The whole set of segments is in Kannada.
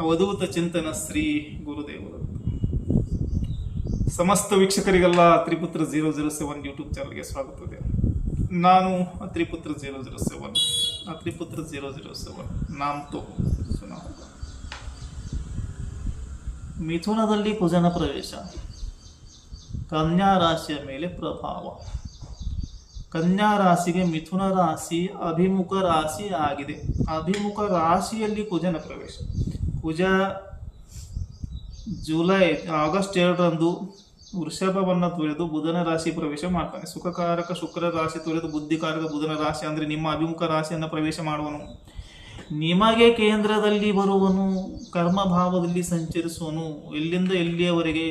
ಅವಧೂತ ಚಿಂತನ ಶ್ರೀ ಗುರುದೇವರು. ಸಮಸ್ತ ವೀಕ್ಷಕರಿಗೆಲ್ಲ ತ್ರಿಪುತ್ರ 007 ಯೂಟ್ಯೂಬ್ ಚಾನಲ್ಗೆ ಸ್ವಾಗತವಿದೆ. ನಾನು ತ್ರಿಪುತ್ರ 007 ತ್ರಿಪುತ್ರ 007 ನಾಮ್ ತೋ ಸುನಾ. ಮಿಥುನದಲ್ಲಿ ಕುಜನ ಪ್ರವೇಶ, ಕನ್ಯಾ ರಾಶಿಯ ಮೇಲೆ ಪ್ರಭಾವ. ಕನ್ಯಾ ರಾಶಿಗೆ ಮಿಥುನ ರಾಶಿ ಅಭಿಮುಖ ರಾಶಿ ಆಗಿದೆ. ಅಭಿಮುಖ ರಾಶಿಯಲ್ಲಿ ಕುಜನ ಪ್ರವೇಶ. ಕುಜ ಆಗಸ್ಟ್ 2ರಂದು ವೃಷಭವನ್ನು ತೊರೆದು ಬುಧನ ರಾಶಿ ಪ್ರವೇಶ ಮಾಡ್ತಾನೆ. ಸುಖಕಾರಕ ಶುಕ್ರ ರಾಶಿ ತೊರೆದು ಬುದ್ಧಿಕಾರಕ ಬುಧನ ರಾಶಿ ಅಂದರೆ ನಿಮ್ಮ ಅಭಿಮುಖ ರಾಶಿಯನ್ನು ಪ್ರವೇಶ ಮಾಡುವನು. ನಿಮಗೆ ಕೇಂದ್ರದಲ್ಲಿ ಬರುವನು, ಕರ್ಮಭಾವದಲ್ಲಿ ಸಂಚರಿಸುವನು. ಎಲ್ಲಿಂದ ಎಲ್ಲಿಯವರೆಗೆ?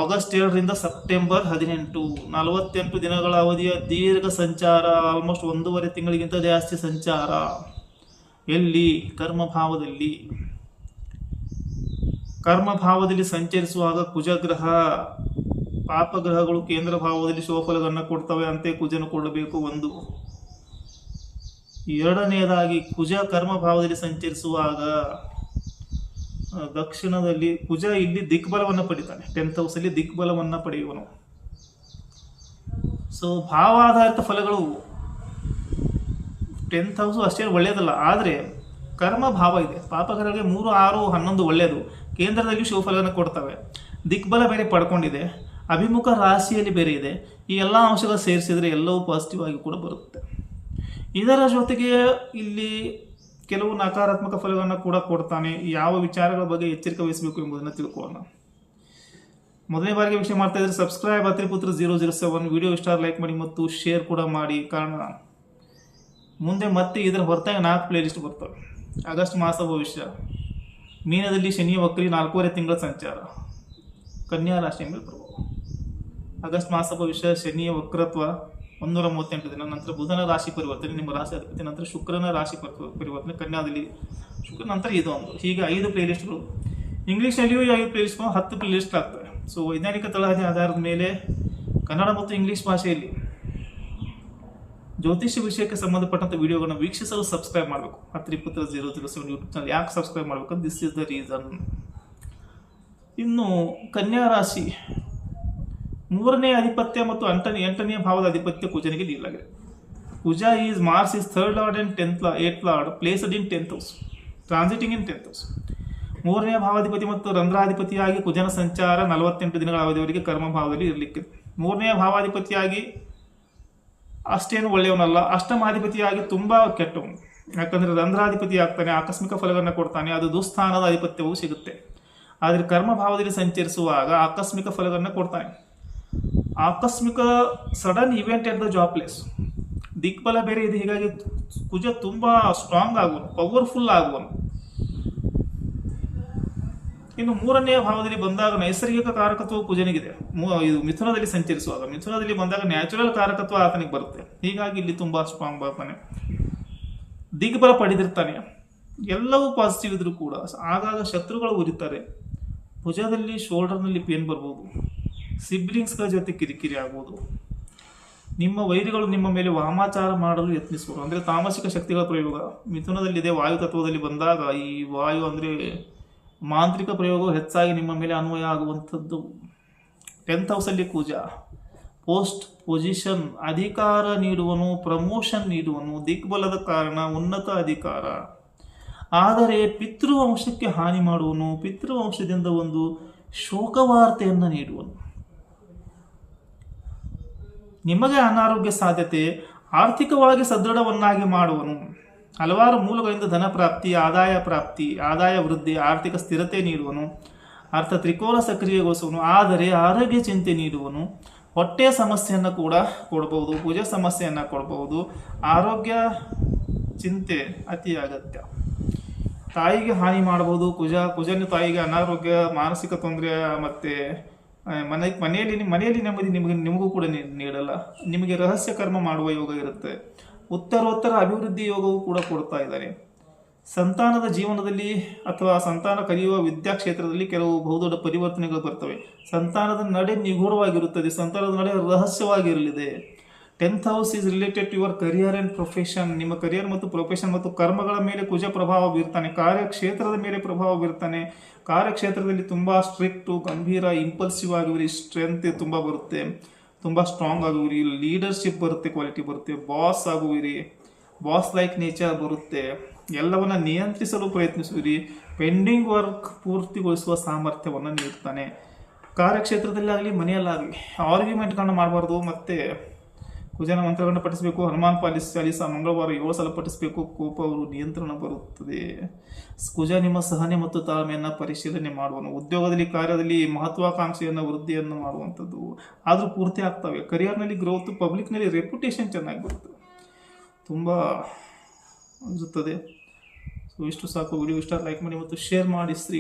ಆಗಸ್ಟ್ 2ರಿಂದ ಸೆಪ್ಟೆಂಬರ್ 18, 48 ದಿನಗಳ ಅವಧಿಯ ದೀರ್ಘ ಸಂಚಾರ. ಆಲ್ಮೋಸ್ಟ್ 1.5 ತಿಂಗಳಿಗಿಂತ ಜಾಸ್ತಿ ಸಂಚಾರ. ಎಲ್ಲಿ? ಕರ್ಮಭಾವದಲ್ಲಿ. ಕರ್ಮಭಾವದಲ್ಲಿ ಸಂಚರಿಸುವಾಗ ಕುಜಗ್ರಹ, ಪಾಪಗ್ರಹಗಳು ಕೇಂದ್ರ ಭಾವದಲ್ಲಿ ಶುಭಫಲಗಳನ್ನು ಕೊಡ್ತವೆ, ಅಂತೆ ಕುಜನು ಕೊಡಬೇಕು. ಒಂದು. ಎರಡನೆಯದಾಗಿ ಕುಜ ಕರ್ಮಭಾವದಲ್ಲಿ ಸಂಚರಿಸುವಾಗ ದಕ್ಷಿಣದಲ್ಲಿ ಕುಜ ಇಲ್ಲಿ ದಿಕ್ಬಲವನ್ನು ಪಡಿತಾನೆ. 10th ಹೌಸಲ್ಲಿ ದಿಕ್ಬಲವನ್ನು ಪಡೆಯುವನು. ಸೊ ಭಾವಾಧಾರಿತ ಫಲಗಳು 10th ಹೌಸು ಅಷ್ಟೇ ಒಳ್ಳೆಯದಲ್ಲ. ಆದರೆ ಕರ್ಮಭಾವ ಇದೆ. ಪಾಪಗ್ರಹಗಳಿಗೆ 3, 6, 11 ಒಳ್ಳೆಯದು. ಕೇಂದ್ರದಲ್ಲಿ ಶುಭಫಲವನ್ನು ಕೊಡ್ತವೆ. ದಿಕ್ಬಲ ಬೇರೆ ಪಡ್ಕೊಂಡಿದೆ. ಅಭಿಮುಖ ರಾಶಿಯಲ್ಲಿ ಬೇರೆ ಇದೆ. ಈ ಎಲ್ಲ ಅಂಶಗಳು ಸೇರಿಸಿದರೆ ಎಲ್ಲವೂ ಪಾಸಿಟಿವ್ ಆಗಿ ಕೂಡ ಬರುತ್ತೆ. ಇದರ ಜೊತೆಗೆ ಇಲ್ಲಿ ಕೆಲವು ನಕಾರಾತ್ಮಕ ಫಲಗಳನ್ನು ಕೂಡ ಕೊಡ್ತಾನೆ. ಯಾವ ವಿಚಾರಗಳ ಬಗ್ಗೆ ಎಚ್ಚರಿಕೆ ವಹಿಸಬೇಕು ಎಂಬುದನ್ನು ತಿಳ್ಕೊಳ್ಳೋಣ. ಮೊದಲನೇ ಬಾರಿಗೆ ವಿಷಯ ಮಾಡ್ತಾ ಇದ್ರೆ ಸಬ್ಸ್ಕ್ರೈಬ್ ತ್ರಿಪುತ್ರ 007. ವಿಡಿಯೋ ಇಷ್ಟ ಲೈಕ್ ಮಾಡಿ ಮತ್ತು ಶೇರ್ ಕೂಡ ಮಾಡಿ. ಕಾರಣ ಮುಂದೆ ಮತ್ತೆ ಇದರ ಹೊರತಾಗಿ 4 ಪ್ಲೇ ಲಿಸ್ಟ್ ಬರ್ತವೆ. ಆಗಸ್ಟ್ ಮಾಸ ಭವಿಷ್ಯ, ಮೀನದಲ್ಲಿ ಶನಿಯ ವಕ್ರಿ 4.5 ತಿಂಗಳ ಸಂಚಾರ, ಕನ್ಯಾ ರಾಶಿಯ ಮೇಲೆ ಪ್ರಭಾವ. ಆಗಸ್ಟ್ ಮಾಸ ಭವಿಷ್ಯ, ಶನಿಯ ವಕ್ರತ್ವ 138 ದಿನ, ನಂತರ ಬುಧನ ರಾಶಿ ಪರಿವರ್ತನೆ, ನಿಮ್ಮ ರಾಶಿ ಅಧಿಪತಿ, ನಂತರ ಶುಕ್ರನ ರಾಶಿ ಪರಿವರ್ತನೆ, ಕನ್ಯಾದಲ್ಲಿ ಶುಕ್ರ, ನಂತರ ಇದೊಂದು. ಹೀಗೆ 5 ಪ್ಲೇ ಲಿಸ್ಟ್ಗಳು. ಇಂಗ್ಲೀಷ್ನಲ್ಲಿಯೂ 5 ಪ್ಲೇ ಲಿಸ್ಟ್, 10 ಪ್ಲೇ ಲಿಸ್ಟ್ ಆಗ್ತವೆ. ಸೊ ವೈಜ್ಞಾನಿಕ ತಳಹದಿ ಆಧಾರದ ಮೇಲೆ ಕನ್ನಡ ಮತ್ತು ಇಂಗ್ಲೀಷ್ ಭಾಷೆಯಲ್ಲಿ ಜ್ಯೋತಿಷ್ಯ ವಿಷಯಕ್ಕೆ ಸಂಬಂಧಪಟ್ಟಂಥ ವಿಡಿಯೋಗಳನ್ನು ವೀಕ್ಷಿಸಲು ಸಬ್ಸ್ಕ್ರೈಬ್ ಮಾಡಬೇಕು. ತ್ರಿಪುತ್ರ 007 ಯೂಟ್ಯೂಬ್ ಚಾನಲ್ ಯಾಕೆ ಸಬ್ಸ್ಕ್ರೈಬ್ ಮಾಡಬೇಕು? This is the reason. ಇನ್ನು ಕನ್ಯಾ ರಾಶಿ 3ನೇ ಅಧಿಪತ್ಯ ಮತ್ತು 8ನೇ ಭಾವದ ಅಧಿಪತ್ಯ ಕುಜನಿಗೆ ನೀಡಲಾಗಿದೆ. Kuja is Mars is 3rd lord and 8th lord placed in 10th house, transiting in 10th house. 3ನೇ ಭಾವಾಧಿಪತಿ ಮತ್ತು ರಂಧ್ರಾಧಿಪತಿಯಾಗಿ ಕುಜನ ಸಂಚಾರ 48 ದಿನಗಳ ಅವಧಿಯವರೆಗೆ ಕರ್ಮಭಾವದಲ್ಲಿ ಇರಲಿಕ್ಕೆ. 3ನೇ ಭಾವಾಧಿಪತಿಯಾಗಿ ಅಷ್ಟೇನು ಒಳ್ಳೆಯವನಲ್ಲ. ಅಷ್ಟಮಾಧಿಪತಿಯಾಗಿ ತುಂಬ ಕೆಟ್ಟವನು. ಯಾಕಂದರೆ ರಂಧ್ರಾಧಿಪತಿ ಆಗ್ತಾನೆ, ಆಕಸ್ಮಿಕ ಫಲಗಳನ್ನು ಕೊಡ್ತಾನೆ. ಅದು ದುಸ್ಥಾನದ ಅಧಿಪತ್ಯವೂ ಸಿಗುತ್ತೆ. ಆದರೆ ಕರ್ಮಭಾವದಲ್ಲಿ ಸಂಚರಿಸುವಾಗ ಆಕಸ್ಮಿಕ ಫಲಗಳನ್ನು ಕೊಡ್ತಾನೆ. ಆಕಸ್ಮಿಕ sudden event at the job place. ದಿಕ್ಬಲ ಬೇರೆ ಇದೆ. ಹೀಗಾಗಿ ಕುಜ ತುಂಬ ಸ್ಟ್ರಾಂಗ್ ಆಗುವನು, ಪವರ್ಫುಲ್ ಆಗುವನು. ಇನ್ನು 3ನೇ ಭಾವದಲ್ಲಿ ಬಂದಾಗ ನೈಸರ್ಗಿಕ ಕಾರಕತ್ವ ಕುಜನಿಗಿದೆ. ಇದು ಮಿಥುನದಲ್ಲಿ ಸಂಚರಿಸುವಾಗ, ಮಿಥುನದಲ್ಲಿ ಬಂದಾಗ ನ್ಯಾಚುರಲ್ ಕಾರಕತ್ವ ಆತನಿಗೆ ಬರುತ್ತೆ. ಹೀಗಾಗಿ ಇಲ್ಲಿ ತುಂಬ ಸ್ಟ್ರಾಂಗ್ ಬರ್ತಾನೆ, ದಿಗ್ಬಲ ಪಡೆದಿರ್ತಾನೆ. ಎಲ್ಲವೂ ಪಾಸಿಟಿವ್ ಇದ್ರೂ ಕೂಡ ಆಗಾಗ ಶತ್ರುಗಳು ಉರಿತಾರೆ. ಭುಜದಲ್ಲಿ ಶೋಲ್ಡರ್ನಲ್ಲಿ ಪೇನ್ ಬರ್ಬೋದು. ಸಿಬ್ಲಿಂಗ್ಸ್ಗಳ ಜೊತೆ ಕಿರಿಕಿರಿ ಆಗ್ಬೋದು. ನಿಮ್ಮ ವೈರಿಗಳು ನಿಮ್ಮ ಮೇಲೆ ವಾಮಾಚಾರ ಮಾಡಲು ಯತ್ನಿಸುವರು, ಅಂದರೆ ತಾಮಸಿಕ ಶಕ್ತಿಗಳ ಪ್ರಯೋಗ ಮಿಥುನದಲ್ಲಿದೆ. ವಾಯು ತತ್ವದಲ್ಲಿ ಬಂದಾಗ ಈ ವಾಯು ಅಂದರೆ ಮಾಂತ್ರಿಕ ಪ್ರಯೋಗವು ಹೆಚ್ಚಾಗಿ ನಿಮ್ಮ ಮೇಲೆ ಅನ್ವಯ ಆಗುವಂಥದ್ದು. 10th ಹೌಸಲ್ಲಿ ಕುಜ ಪೋಸ್ಟ್ ಪೊಸಿಷನ್, ಅಧಿಕಾರ ನೀಡುವನು, ಪ್ರಮೋಷನ್ ನೀಡುವನು. ದಿಗ್ಬಲದ ಕಾರಣ ಉನ್ನತ ಅಧಿಕಾರ. ಆದರೆ ಪಿತೃವಂಶಕ್ಕೆ ಹಾನಿ ಮಾಡುವನು. ಪಿತೃವಂಶದಿಂದ ಒಂದು ಶೋಕವಾರ್ತೆಯನ್ನು ನೀಡುವನು. ನಿಮಗೆ ಅನಾರೋಗ್ಯ ಸಾಧ್ಯತೆ. ಆರ್ಥಿಕವಾಗಿ ಸದೃಢವನ್ನಾಗಿ ಮಾಡುವನು. ಹಲವಾರು ಮೂಲಗಳಿಂದ ಧನ ಪ್ರಾಪ್ತಿ, ಆದಾಯ ವೃದ್ಧಿ, ಆರ್ಥಿಕ ಸ್ಥಿರತೆ ನೀಡುವನು. ಅರ್ಥ ತ್ರಿಕೋನ ಸಕ್ರಿಯಗೊಳಿಸುವನು. ಆದರೆ ಆರೋಗ್ಯ ಚಿಂತೆ ನೀಡುವನು. ಹೊಟ್ಟೆಯ ಸಮಸ್ಯೆಯನ್ನು ಕೂಡ ಕೊಡಬಹುದು, ಭುಜ ಸಮಸ್ಯೆಯನ್ನು ಕೊಡಬಹುದು. ಆರೋಗ್ಯ ಚಿಂತೆ ಅತಿ ಅಗತ್ಯ. ತಾಯಿಗೆ ಹಾನಿ ಮಾಡಬಹುದು. ಕುಜನ ತಾಯಿಗೆ ಅನಾರೋಗ್ಯ, ಮಾನಸಿಕ ತೊಂದರೆ, ಮತ್ತು ಮನೆಯಲ್ಲಿ ನೆಮ್ಮದಿ ನಿಮಗೂ ಕೂಡ ನೀಡಲ್ಲ. ನಿಮಗೆ ರಹಸ್ಯ ಕರ್ಮ ಮಾಡುವ ಯೋಗ ಇರುತ್ತೆ. ಉತ್ತರೋತ್ತರ ಅಭಿವೃದ್ಧಿ ಯೋಗವು ಕೂಡ ಕೊಡ್ತಾ ಇದ್ದಾರೆ. ಸಂತಾನದ ಜೀವನದಲ್ಲಿ ಅಥವಾ ಸಂತಾನ ಕಲಿಯುವ ವಿದ್ಯಾಕ್ಷೇತ್ರದಲ್ಲಿ ಕೆಲವು ಬಹುದೊಡ್ಡ ಪರಿವರ್ತನೆಗಳು ಬರ್ತವೆ. ಸಂತಾನದ ನಡೆ ನಿಗೂಢವಾಗಿರುತ್ತದೆ. ಸಂತಾನದ ನಡೆ ರಹಸ್ಯವಾಗಿರಲಿದೆ. 10th house is related to your career and profession. ನಿಮ್ಮ ಕರಿಯರ್ ಮತ್ತು ಪ್ರೊಫೆಷನ್ ಮತ್ತು ಕರ್ಮಗಳ ಮೇಲೆ ಕುಜ ಪ್ರಭಾವ ಬೀರ್ತಾನೆ. ಕಾರ್ಯಕ್ಷೇತ್ರದ ಮೇಲೆ ಪ್ರಭಾವ ಬೀರ್ತಾನೆ. ಕಾರ್ಯಕ್ಷೇತ್ರದಲ್ಲಿ ತುಂಬ ಸ್ಟ್ರಿಕ್ಟು, ಗಂಭೀರ, ಇಂಪಲ್ಸಿವ್ ಆಗಿರಿ, ಸ್ಟ್ರೆಂತ್ ತುಂಬ ಬರುತ್ತೆ, ತುಂಬ ಸ್ಟ್ರಾಂಗ್ ಆಗುವಿರಿ, ಲೀಡರ್ಶಿಪ್ ಬರುತ್ತೆ, ಕ್ವಾಲಿಟಿ ಬರುತ್ತೆ, ಬಾಸ್ ಆಗುವಿರಿ, ಬಾಸ್ ಲೈಕ್ ನೇಚರ್ ಬರುತ್ತೆ, ಎಲ್ಲವನ್ನ ನಿಯಂತ್ರಿಸಲು ಪ್ರಯತ್ನಿಸುವಿರಿ, ಪೆಂಡಿಂಗ್ ವರ್ಕ್ ಪೂರ್ತಿಗೊಳಿಸುವ ಸಾಮರ್ಥ್ಯವನ್ನು ನೀಡ್ತಾನೆ. ಕಾರ್ಯಕ್ಷೇತ್ರದಲ್ಲಾಗಲಿ ಮನೆಯಲ್ಲಾಗಲಿ ಆರ್ಗ್ಯುಮೆಂಟ್ಗಳನ್ನ ಮಾಡಬಾರ್ದು. ಮತ್ತು ಕುಜನ ಮಂತ್ರಗಳನ್ನ ಪಠಿಸಬೇಕು. ಹನುಮಾನ್ ಚಾಲೀಸ ಮಂಗಳವಾರ 7 ಸಲ ಪಠಿಸಬೇಕು. ಕೋಪ ಅವರು ನಿಯಂತ್ರಣ ಬರುತ್ತದೆ. ಕುಜ ನಿಮ್ಮ ಸಹನೆ ಮತ್ತು ತಾಳ್ಮೆಯನ್ನು ಪರಿಶೀಲನೆ ಮಾಡುವನು. ಉದ್ಯೋಗದಲ್ಲಿ, ಕಾರ್ಯದಲ್ಲಿ ಮಹತ್ವಾಕಾಂಕ್ಷೆಯನ್ನು, ವೃದ್ಧಿಯನ್ನು ಮಾಡುವಂಥದ್ದು. ಆದರೂ ಪೂರ್ತಿ ಆಗ್ತವೆ. ಕರಿಯರ್ನಲ್ಲಿ ಗ್ರೋತ್, ಪಬ್ಲಿಕ್ನಲ್ಲಿ ರೆಪ್ಯುಟೇಷನ್ ಚೆನ್ನಾಗಿ ಬರುತ್ತೆ, ತುಂಬ ಅನಿಸುತ್ತದೆ. ಸೊ ಇಷ್ಟು ಸಾಕು. ವಿಡಿಯೋ ಇಷ್ಟ ಲೈಕ್ ಮಾಡಿ ಮತ್ತು ಶೇರ್ ಮಾಡಿ. ಶ್ರೀ